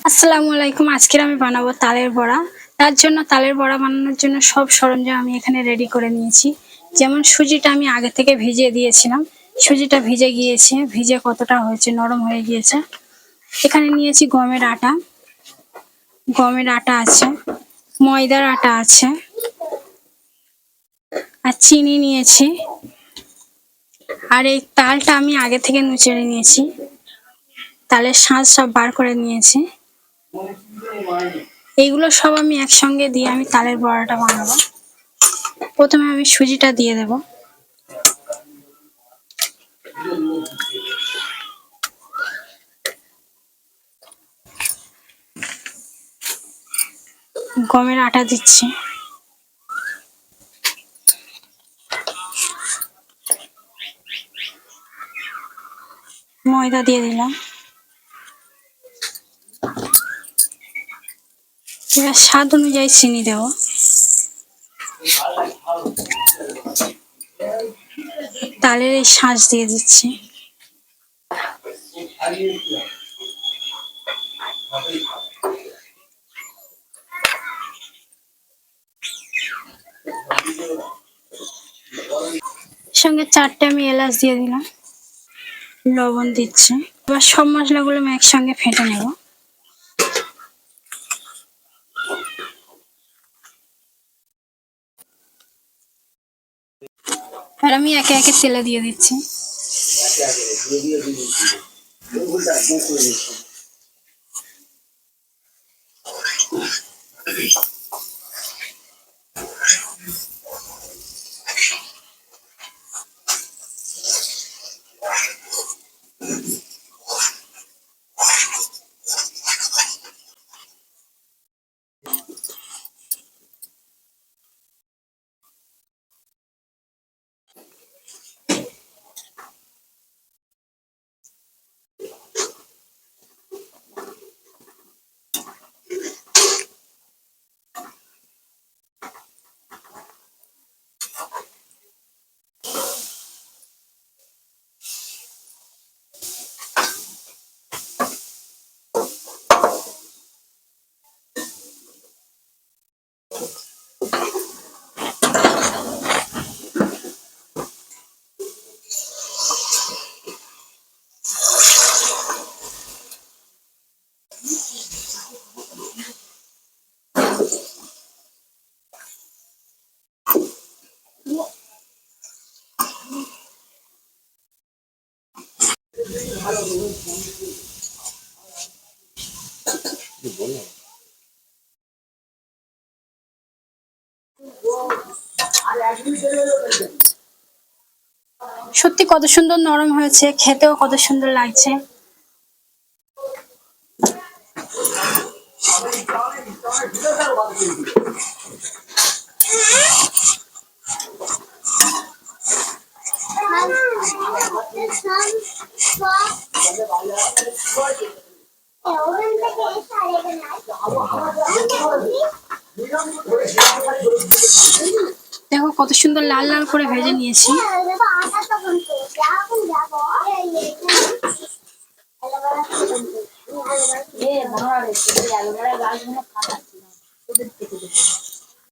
আসসালামু আলাইকুম। আজকে আমি বানাবো তালের বড়া। তার জন্য তালের বড়া বানানোর জন্য সব সরঞ্জাম আমি এখানে রেডি করে নিয়েছি। যেমন সুজিটা আমি আগে থেকে ভিজিয়ে দিয়েছিলাম, সুজিটা ভিজে গিয়েছে, ভিজে কতটা হয়েছে, নরম হয়ে গিয়েছে। এখানে নিয়েছি গমের আটা আছে, ময়দার আটা আছে, আর চিনি নিয়েছি। আর এই তালটা আমি আগে থেকে নুচড়ে নিয়েছি, তালের শাঁস সব বার করে নিয়েছি। এইগুলো সব আমি একসঙ্গে দিয়ে আমি তালের বড়াটা বানাবো। প্রথমে আমি সুজিটা দিয়ে দেব। গমের আটা দিচ্ছি, ময়দা দিয়ে দিলাম। এবার স্বাদ অনুযায়ী চিনি দেব। তালের এই শাঁস দিয়ে দিচ্ছি। সঙ্গে 4টে আমি এলাচ দিয়ে দিলাম, লবণ দিচ্ছি। এবার সব মশলাগুলো আমি একসঙ্গে ফেটে নেব। আর আমি একে একে তেলে দিয়ে দিচ্ছি। সত্যি কত সুন্দর নরম হয়েছে, খেতেও কত সুন্দর লাগছে। দেখো কত সুন্দর লাল লাল করে ভেজে নিয়েছি।